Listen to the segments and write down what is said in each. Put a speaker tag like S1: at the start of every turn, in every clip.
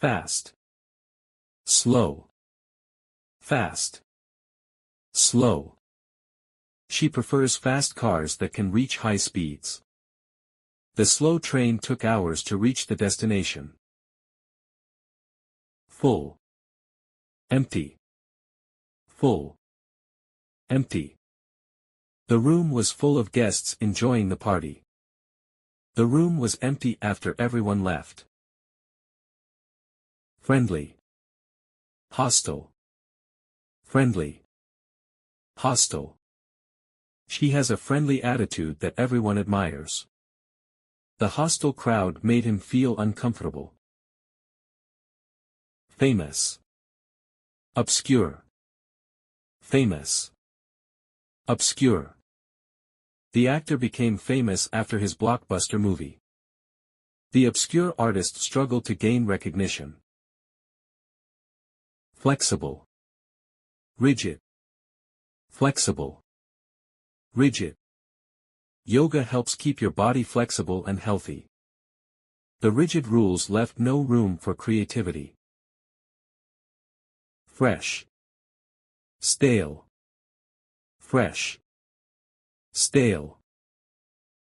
S1: Fast. Slow. Fast. Slow. She prefers fast cars that can reach high speeds. The slow train took hours to reach the destination. Full. Empty. Full. Empty. The room was full of guests enjoying the party. The room was empty after everyone left. Friendly. Hostile. Friendly. Hostile. She has a friendly attitude that everyone admires. The hostile crowd made him feel uncomfortable. Famous. Obscure. Famous. Obscure. The actor became famous after his blockbuster movie. The obscure artist struggled to gain recognition. Flexible. Rigid. Flexible. Rigid. Yoga helps keep your body flexible and healthy. The rigid rules left no room for creativity. Fresh. Stale. Fresh. Stale.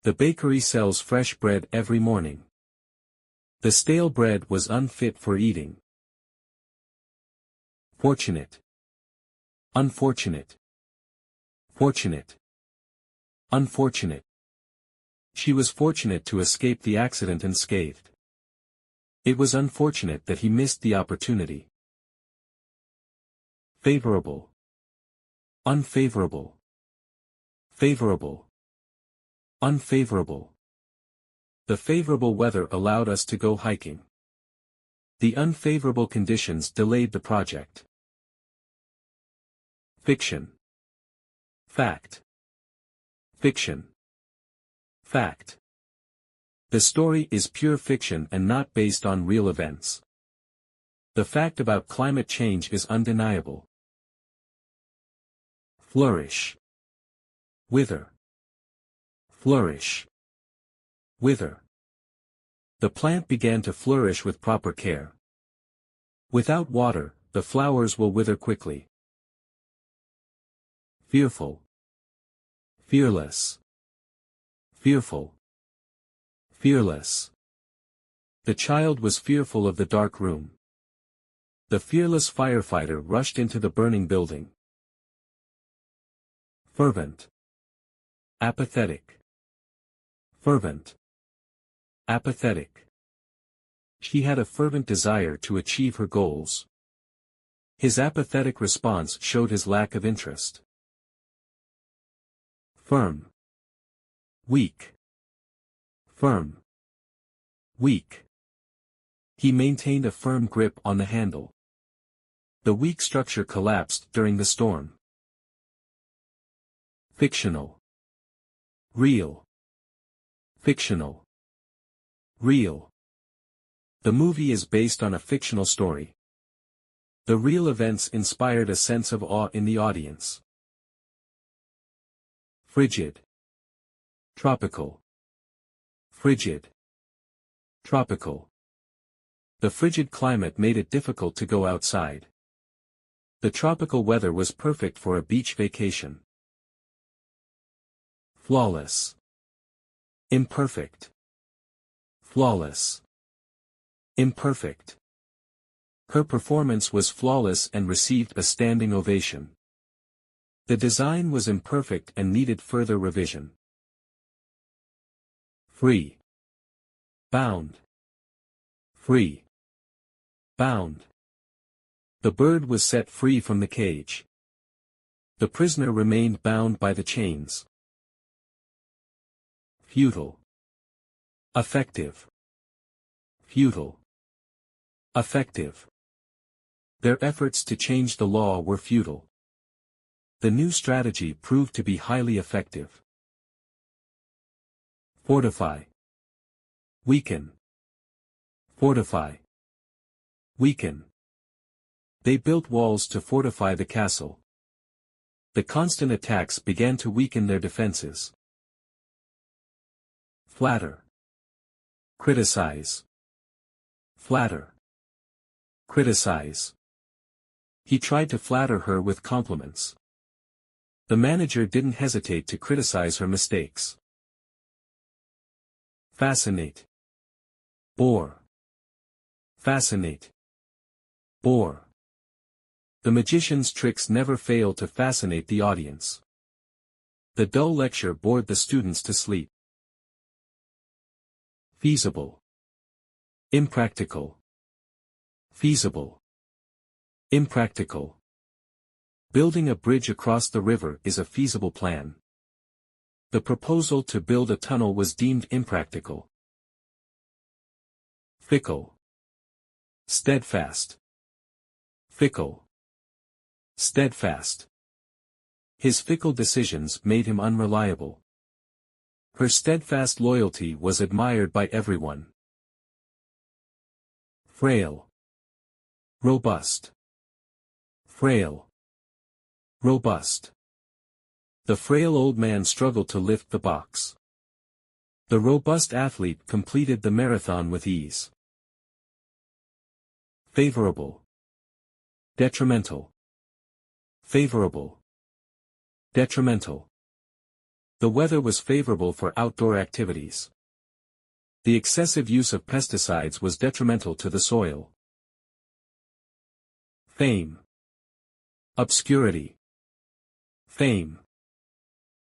S1: The bakery sells fresh bread every morning. The stale bread was unfit for eating. Fortunate. Unfortunate. Fortunate. Unfortunate. She was fortunate to escape the accident unscathed. It was unfortunate that he missed the opportunity. Favorable. Unfavorable. Favorable. Unfavorable. The favorable weather allowed us to go hiking. The unfavorable conditions delayed the project. Fiction. Fact. Fiction. Fact. The story is pure fiction and not based on real events. The fact about climate change is undeniable. Flourish. Wither. Flourish. Wither. The plant began to flourish with proper care. Without water, the flowers will wither quickly. Fearful. Fearless. Fearful. Fearless. The child was fearful of the dark room. The fearless firefighter rushed into the burning building. Fervent. Apathetic. Fervent. Apathetic. She had a fervent desire to achieve her goals. His apathetic response showed his lack of interest. Firm. Weak. Firm. Weak. He maintained a firm grip on the handle. The weak structure collapsed during the storm. Fictional. Real. Fictional. Real. The movie is based on a fictional story. The real events inspired a sense of awe in the audience. Frigid. Tropical. Frigid. Tropical. The frigid climate made it difficult to go outside. The tropical weather was perfect for a beach vacation. Flawless. Imperfect. Flawless. Imperfect. Her performance was flawless and received a standing ovation. The design was imperfect and needed further revision. Free. Bound. Free. Bound. The bird was set free from the cage. The prisoner remained bound by the chains. Futile. Effective. Futile. Effective. Their efforts to change the law were futile. The new strategy proved to be highly effective. Fortify. Weaken. Fortify. Weaken. They built walls to fortify the castle. The constant attacks began to weaken their defenses. Flatter. Criticize. Flatter. Criticize. He tried to flatter her with compliments. The manager didn't hesitate to criticize her mistakes. Fascinate. Bore. Fascinate. Bore. The magician's tricks never fail to fascinate the audience. The dull lecture bored the students to sleep. Feasible. Impractical. Feasible. Impractical. Building a bridge across the river is a feasible plan. The proposal to build a tunnel was deemed impractical. Fickle. Steadfast. Fickle. Steadfast. His fickle decisions made him unreliable. Her steadfast loyalty was admired by everyone. Frail. Robust. Frail. Robust. The frail old man struggled to lift the box. The robust athlete completed the marathon with ease. Favorable. Detrimental. Favorable. Detrimental. The weather was favorable for outdoor activities. The excessive use of pesticides was detrimental to the soil. Fame. Obscurity. Fame.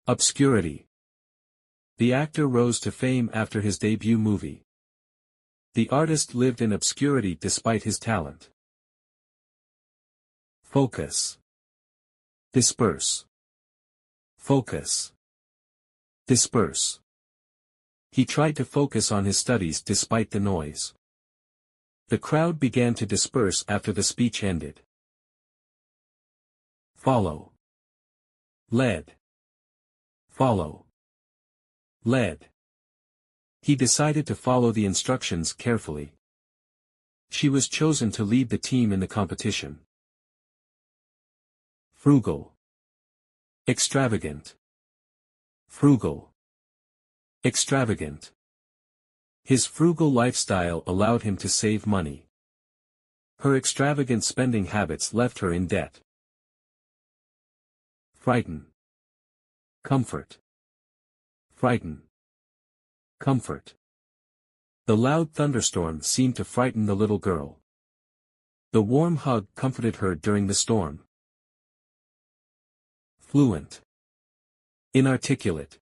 S1: Obscurity. The actor rose to fame after his debut movie. The artist lived in obscurity despite his talent. Focus. Disperse. Focus. Disperse. He tried to focus on his studies despite the noise. The crowd began to disperse after the speech ended. Follow. Lead. Follow. Lead. He decided to follow the instructions carefully. She was chosen to lead the team in the competition. Frugal. Extravagant. Frugal. Extravagant. His frugal lifestyle allowed him to save money. Her extravagant spending habits left her in debt. Frighten. Comfort. Frighten. Comfort. The loud thunderstorm seemed to frighten the little girl. The warm hug comforted her during the storm. Fluent. Inarticulate.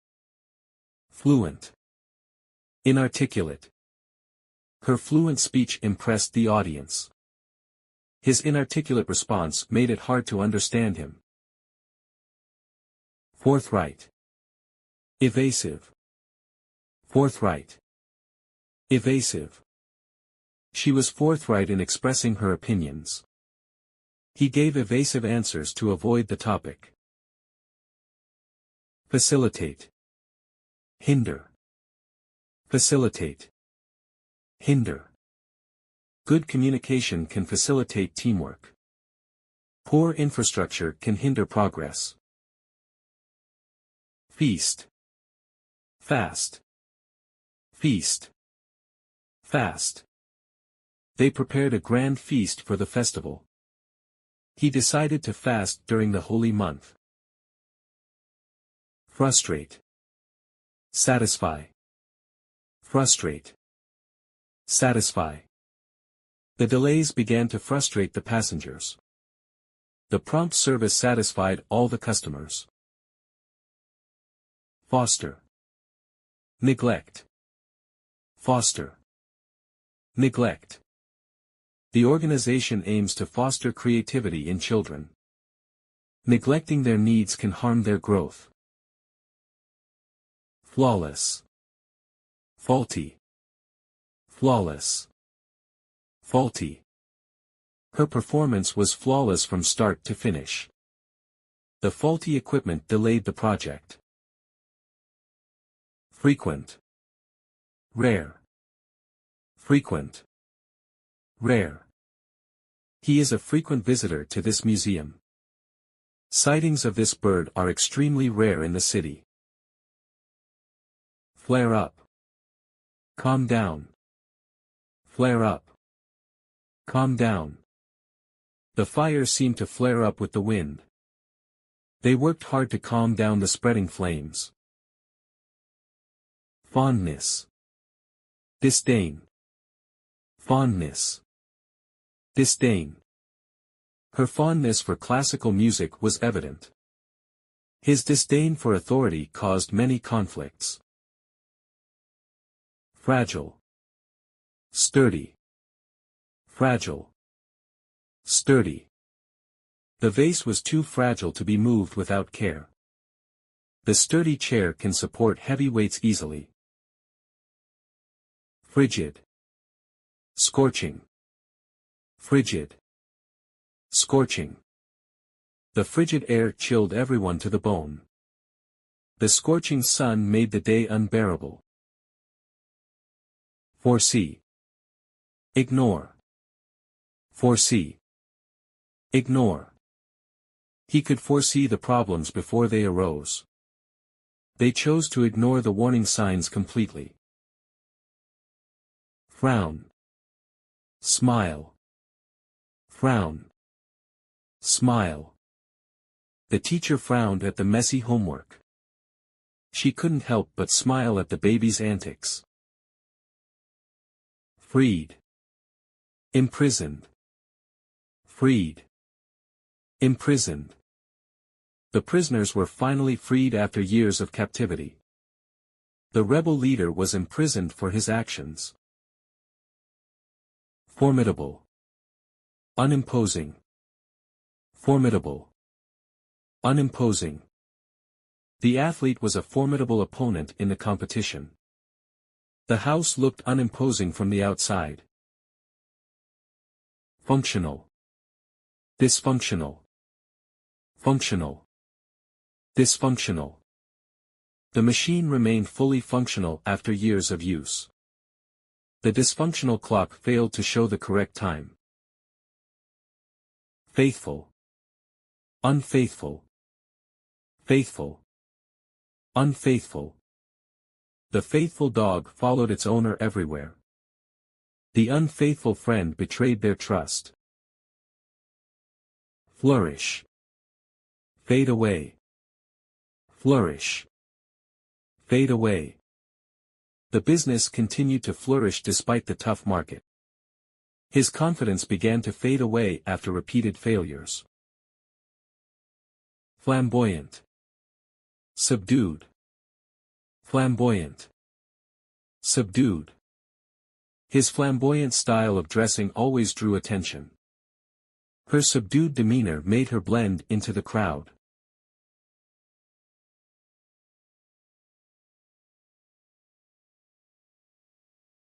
S1: Fluent. Inarticulate. Her fluent speech impressed the audience. His inarticulate response made it hard to understand him. Forthright. Evasive. Forthright. Evasive. She was forthright in expressing her opinions. He gave evasive answers to avoid the topic. Facilitate. Hinder. Facilitate. Hinder. Good communication can facilitate teamwork. Poor infrastructure can hinder progress. Feast. Fast. Feast. Fast. They prepared a grand feast for the festival. He decided to fast during the holy month. Frustrate. Satisfy. Frustrate. Satisfy. The delays began to frustrate the passengers. The prompt service satisfied all the customers. Foster. Neglect. Foster. Neglect. The organization aims to foster creativity in children. Neglecting their needs can harm their growth. Flawless. Faulty. Flawless. Faulty. Her performance was flawless from start to finish. The faulty equipment delayed the project. Frequent. Rare. Frequent. Rare. He is a frequent visitor to this museum. Sightings of this bird are extremely rare in the city. Flare up. Calm down. Flare up. Calm down. The fire seemed to flare up with the wind. They worked hard to calm down the spreading flames. Fondness. Disdain. Fondness. Disdain. Her fondness for classical music was evident. His disdain for authority caused many conflicts. Fragile. Sturdy. Fragile. Sturdy. The vase was too fragile to be moved without care. The sturdy chair can support heavy weights easily. Frigid. Scorching. Frigid. Scorching. The frigid air chilled everyone to the bone. The scorching sun made the day unbearable. Foresee. Ignore. Foresee. Ignore. He could foresee the problems before they arose. They chose to ignore the warning signs completely. Frown. Smile. Frown. Smile. The teacher frowned at the messy homework. She couldn't help but smile at the baby's antics. Freed. Imprisoned. Freed. Imprisoned. The prisoners were finally freed after years of captivity. The rebel leader was imprisoned for his actions. Formidable. Unimposing. Formidable. Unimposing. The athlete was a formidable opponent in the competition. The house looked unimposing from the outside. Functional. Dysfunctional. Functional. Dysfunctional. The machine remained fully functional after years of use. The dysfunctional clock failed to show the correct time. Faithful. Unfaithful. Faithful. Unfaithful. The faithful dog followed its owner everywhere. The unfaithful friend betrayed their trust. Flourish. Fade away. Flourish. Fade away. The business continued to flourish despite the tough market. His confidence began to fade away after repeated failures. Flamboyant. Subdued. Flamboyant. Subdued. His flamboyant style of dressing always drew attention. Her subdued demeanor made her blend into the crowd.